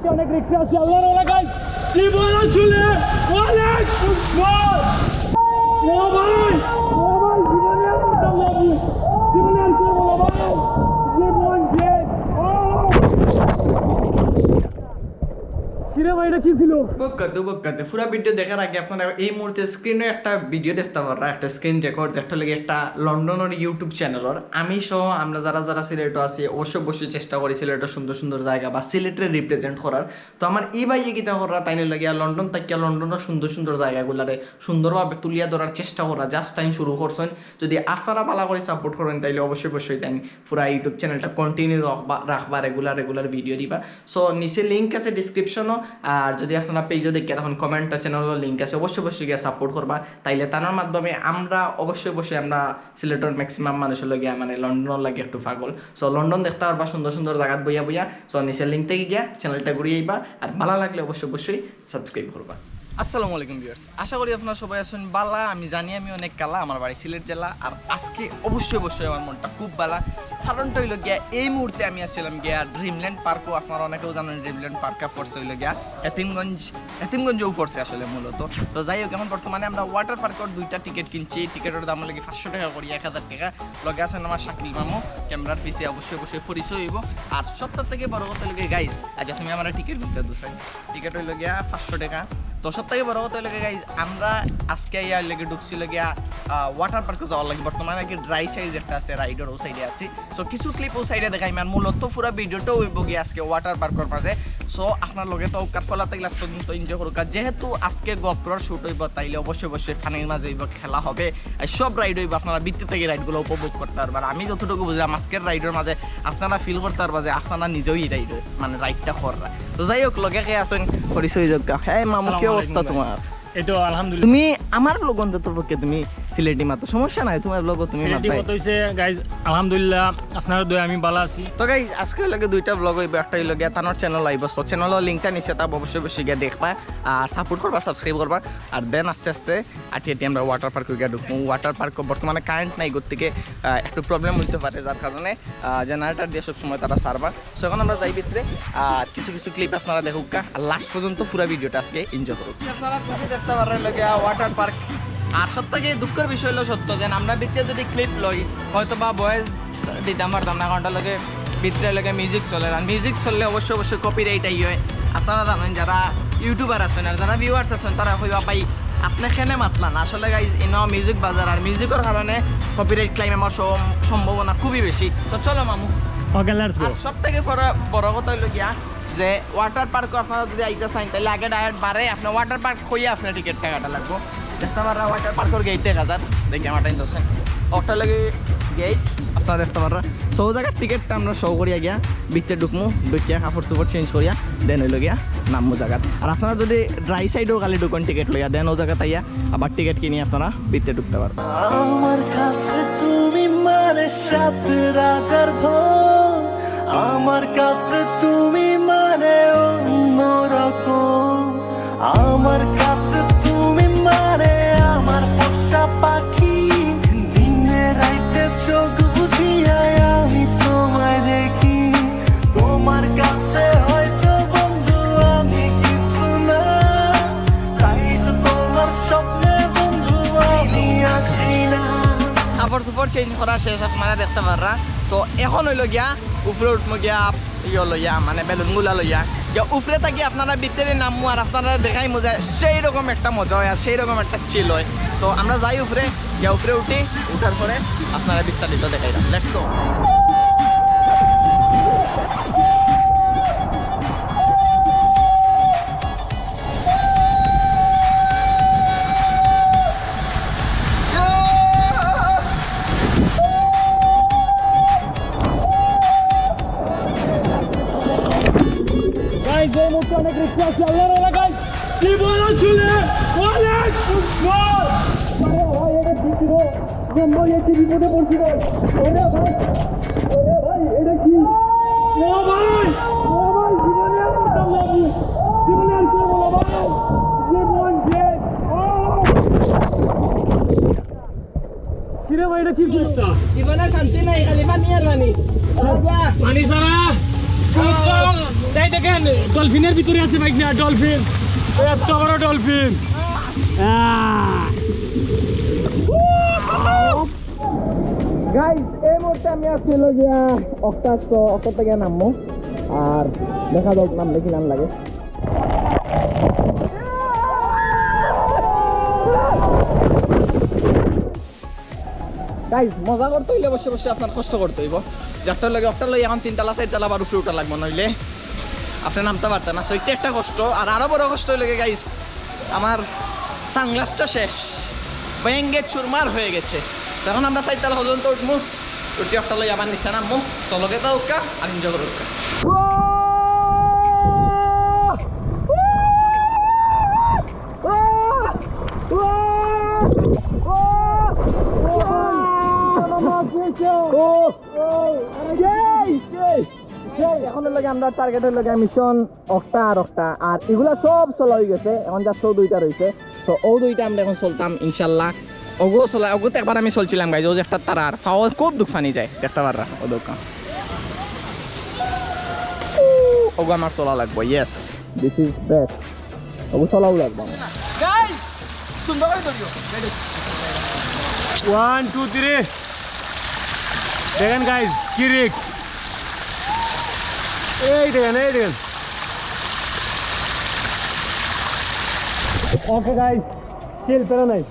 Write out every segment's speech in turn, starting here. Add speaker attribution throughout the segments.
Speaker 1: মুহূর্তে অনেক রিক্সা আছে আল্লাহর এলাকায় জীবন আসলে অনেক সুন্দর। ও ভাই জীবনে আর করতাম না, জীবনে আর করবো না ভাই, জীবন শেষ। কিরে ভাই এটা কি ছিল?
Speaker 2: বকতে পুরো ভিডিও দেখার আগে আপনারা এই মুহূর্তে স্ক্রিনে একটা ভিডিও দেখতে পাররা, একটা স্ক্রিন রেকর্ড যেটা লাগে একটা লন্ডনের ইউটিউব চ্যানেলের। আমি সহ আমরা যারা সিলেটে আছি অবশ্যই চেষ্টা করি সিলেটের সুন্দর সুন্দর জায়গা বা সিলেটের রিপ্রেজেন্ট করার। তো আমার এই বাইয়ে কিতা করা তাই লাগিয়া লন্ডন তাকিয়া লন্ডনের সুন্দর সুন্দর জায়গাগুলারে সুন্দরভাবে তুলিয়া ধরার চেষ্টা করা জাস্ট টাইম শুরু করছেন। যদি আপনারা ভালো করে সাপোর্ট করেন তাইলে অবশ্যই তাই পুরা ইউটিউব চ্যানেলটা কন্টিনিউ রাখবা, রেগুলার ভিডিও দিবা। সো নিচে লিঙ্ক আছে ডিসক্রিপশনও, আর যদি আপনারা পেজও দেখে তখন কমেন্ট চ্যানেলের লিঙ্ক আছে, অবশ্যই গিয়ে সাপোর্ট করবা। তাইলে তার মাধ্যমে আমরা অবশ্যই আমরা সিলেটের ম্যাক্সিমাম মানুষের লাগিয়া মানে লন্ডনের লাগে একটু পাগল। সো লন্ডন দেখতে পারবা সুন্দর সুন্দর জায়গাত বইয়া। সো নিচের লিঙ্ক থেকে গিয়া চ্যানেলটা ঘুরিয়ে আইবা, আর ভালো লাগলে অবশ্যই সাবস্ক্রাইব করবা। আসসালামু আলাইকুম ভিউয়ার্স, আশা করি আপনারা সবাই আছেন বালা। আমি জানি আমি অনেক কালা, আমার বাড়ি সিলেট জেলা। আর আজকে অবশ্যই আমার মনটা খুব বালা। কারণটা হইল গিয়া এই মুহূর্তে আমি আসছিলাম গিয়া ড্রিমল্যান্ড পার্কও, আপনারা অনেকেও জানেন ড্রিমল্যান্ড পার্কে পড়ছে হইল গিয়া এতিমগঞ্জেও পড়ছে আসলে মূলত। তো যাই হোক, এখন বর্তমানে আমরা ওয়াটার পার্কের 2টা টিকিট কিনছি। টিকিটের দাম লাগে 500 টাকা করি, 1000 টাকা। লগে আছেন আমার শাকিল মামু, ক্যামেরার পিছে অবশ্যই পরিচয় হইব। আর সবটার থেকে বড় কথা হইল গিয়া গাইজ, আচ্ছা তুমি আমার টিকিট দিতে দুসাই, টিকিট হইল গিয়া 500 টাকা। তো সব থেকে বড় কথা লাগে গাইজ, আমরা আজকে ইয়ার লেগে ঢুকছিল গিয়া ওয়াটার পার্কে যাওয়ার লাগে। বর্তমানে নাকি ড্রাই সাইজ একটা আছে, রাইডার ও সাইডে আছি। সো কিছু ক্লিপ ও সাইডে দেখাই, আর মূলত পুরো ভিডিওটাও হইব গিয়ে আজকে ওয়াটার পার্কের মাঝে। সো আপনার লগে তো কার ফলা তাইলে পর্যন্ত এনজয় করুক। যেহেতু আজকে গোপ্রোর শুট হইব, তাইলে অবশ্যই ফানির মাঝে হইব, খেলা হবে, আর সব রাইড হইব। আপনারা বৃত্তি থেকে রাইডগুলো উপভোগ করতে পারবেন। আমি যতটুকু বুঝলাম আজকের রাইডের মাঝে আপনারা ফিল করতে পারবা যে আপনারা নিজেই রাইড মানে রাইডটা কররা। তো যাই হোক, লগে কে আসেন পরিচয় যোগ্য। হ্যাঁ মামু, কি অবস্থা তোমার?
Speaker 1: এটা আলহামদুলিল্লাহ।
Speaker 2: তুমি আমার লগন তো পক্ষে তুমি সিলেটি মাত্র সমস্যা নাই, তোমার লোক তুমি
Speaker 1: সিলেটি কত হইছে গাইজ? আলহামদুলিল্লাহ আপনার দয়া আমি ভালো আছি।
Speaker 2: তো গাইজ আজকে লাগে 2টা ব্লগ হইব, একটা হইল গিয়া তানোর চ্যানেল আইব। সো চ্যানেলের লিঙ্কটা নিচে তা অবশ্যই গিয়ে দেখবা, আর সাপোর্ট করবা, সাবস্ক্রাইব করবা। আর দেন আস্তে আটি আমরা ওয়াটার পার্কে গিয়ে ঢুকবো। ওয়াটার পার্ক বর্তমানে কারেন্ট নাই, থেকে একটু প্রবলেম হইতে পারে, যার কারণে জেনারেটার দিয়ে সবসময় তারা সারবা। সো এখন আমরা যাই ভিতরে, আর কিছু ক্লিপ আপনারা দেখুক, আর লাস্ট পর্যন্ত পুরো ভিডিওটা আজকে এনজয় করুক। আপনারা দেখতে পারেন ওয়াটার পার্ক। আর সব থেকে দুঃখের বিষয় হলো সত্য যে আমরা ভিতরে যদি ক্লিপ লই হয়তো বা ভয়েস দিতাম পারতাম না, কারণটা লাগে ভিতরে লাগে মিউজিক চলে। আর মিউজিক চললে অবশ্যই কপিরাইটই হয়। আপনারা জানেন যারা ইউটিউবার আছেন আর যারা ভিউয়ার্স আছেন তারা হইবা পাই আপনি খেনে মাতলান। আসলে গাইজ ইনো মিউজিক বাজার, আর মিউজিকের কারণে কপিরাইট ক্লাইম আমার সম্ভাবনা খুবই বেশি। তো চলো মামু, সব থেকে বড় কথা হইল গিয়া যে ওয়াটার পার্ক আপনারা যদি আইতে চান তাহলে আগে ডাইরেক্ট বারে আপনার ওয়াটার পার্ক খুঁজে আপনার টিকিট টাকাটা লাগবো। দেখতে পারা ওয়াটার পার্কের গেট 1000 দেখি আমার টাইম দোষেন ওটা লাগে গেট আপনারা দেখতে পারা। সৌ জায়গার টিকিটটা আমরা শো করিয়া গিয়া ভিতরে ঢুকমু, ঢুকিয়া কাপড় চোপড় চেঞ্জ করিয়া দেন হইল গিয়া নামমু জায়গাত। আর আপনারা যদি ড্রাই সাইডেও খালি ঢুকেন টিকিট লইয়া দেন ও জায়গাতে আইয়া আবার টিকিট কিনে আপনারা ভিতরে ঢুকতে পারবেন।
Speaker 3: আমার কাছে তুমি মানে সাত রাজার ধন, আমার কাছে তুমি মানে অন্যরকম, আমার কাছে তুমি মানে আমার পোষা পাখি, দিনে রাইতে চোখ বুঝিয়া আমি তোমায় দেখি, তোমার কাছে হয়তো বন্ধু আমি কিছু না, তাই তো তোমার স্বপ্নে বন্ধু আমি আসি না।
Speaker 2: কাপড় চোপড় চেঞ্জ করা শেষ আপনারা দেখতে পাররা। তো এখন হইল গিয়া উপরে উঠবো গিয়া লইয়া মানে বেলুনগুলা লইয়া গিয়া উপরে থাকি আপনারা ভিতরে নামবো, আর আপনারা দেখাই মজা সেই রকম একটা মজা হয় আর সেই রকম একটা চিল হয়। তো আমরা যাই উপরে গিয়া উপরে উঠি, উঠার পরে আপনারা বিস্তারিত দেখাই দাম। Let's go.
Speaker 1: গাইজ এই মুহূর্তে অনেক রিক্সা আছে আল্লাহর এলাকায় জীবন আসলে অনেক সুন্দর। ভাই এটা কি ছিল? জম্বল একটি বিপদে পড়ছিল। ভাই এটা কি? ও ভাই জীবনে আর করতাম না, জীবনে আর করবো না ভাই, জীবন শেষ। কিরে ভাই এটা কি করতা?
Speaker 2: জীবনে শান্তি নাই, খালি পানি আর পানি।
Speaker 1: পানি ছাড়া এই দেখেন ডলফিনের ভিতরে আছে বাইক না ডলফিন এত বড় ডলফিন
Speaker 2: গাইস এই মুহূর্তে আমি আছি হলো গিয়া অক্টাস তো অক্টা থেকে নামবো আর দেখা যাক নামলে কি নাম লাগে গাইস মজা করতে হইলে বসে বসে আপনার কষ্ট করতে হইব যারটার লাগে অক্টার লাগে এখন 3 তলা 4 তলা আবার উপরে উঠা লাগবে নইলে আপনি নামতে পারতেন না সেইটা একটা কষ্ট আর আরো বড় কষ্ট হইলে গাইস আমার সানগ্লাসটা শেষ ব্যাঙ্গে চুরমার হয়ে গেছে তখন আমরা 4 তলা পর্যন্ত উঠবো উঠে অক্টার লাগে আবার নিচে নামবো চলকে তো উঠকা আর এনজয় করে উঠকা এখন লাগে আমরা টার্গেটের লাগে মিশন অক্টা আর অক্টা আর এগুলা সব চলা হয়ে গেছে এখন যা 2টা রয়েছে তো ও 2টা আমরা এখন চলতাম ইনশাল্লাহ ওগো চলা ওগো তো একবার আমি চলছিলাম গাইজ ও যে একটা তারার ফাও খুব দুঃখ ফানি যায় দেখতে পাররা ও দোকান ওগো আমার চলা লাগবে ইয়েস দিস ইজ বেস্ট ওগো চলাও লাগবে গাইজ সুন্দর করে ধরিও
Speaker 1: 1 2 3 দেখেন গাইস কি রিক্স এই দেখেন ওকে গাইস চিল পেরো নাই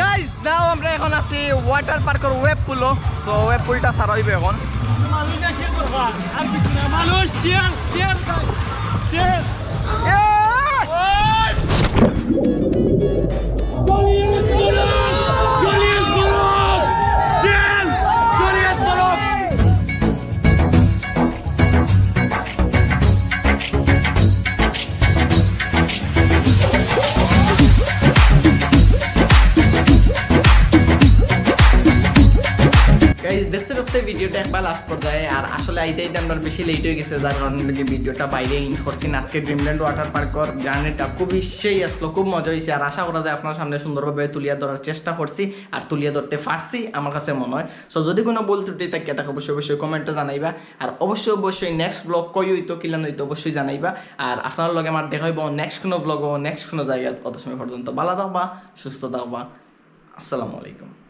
Speaker 2: গাইস নাও আমরা এখন আছি ওয়াটার পার্কের ওয়েব পুলো সো ওয়েব পুলটা সারাইবে এখন
Speaker 1: মানুষ চিয়ার
Speaker 2: দেখতে দেখতে ভিডিওটা একবার লাস্ট পর্যায়ে আর আসলে আইতেই আমরা বেশি লেট হয়ে গেছে যার কারণে ভিডিওটা বাইরে ইন করছি না আজকে ড্রিমল্যান্ড ওয়াটার পার্কের জার্নিটা খুবই সেই আসলো খুব মজা হয়েছে আর আশা করা যায় আপনার সামনে সুন্দরভাবে তুলিয়া ধরার চেষ্টা করছি আর তুলিয়া ধরতে পারছি আমার কাছে মনে হয় সো যদি কোনো ভুল ত্রুটি থাকে তাকে অবশ্যই কমেন্টে জানাইবা আর অবশ্যই নেক্সট ব্লগ কই হইতো কিলান হইতো অবশ্যই জানাইবা আর আপনার লগে আমার দেখা হইব নেক্সট কোনো ব্লগ নেক্সট কোনো জায়গা অত সময় পর্যন্ত ভালো থাকবা সুস্থ থাকবা আসসালামু আলাইকুম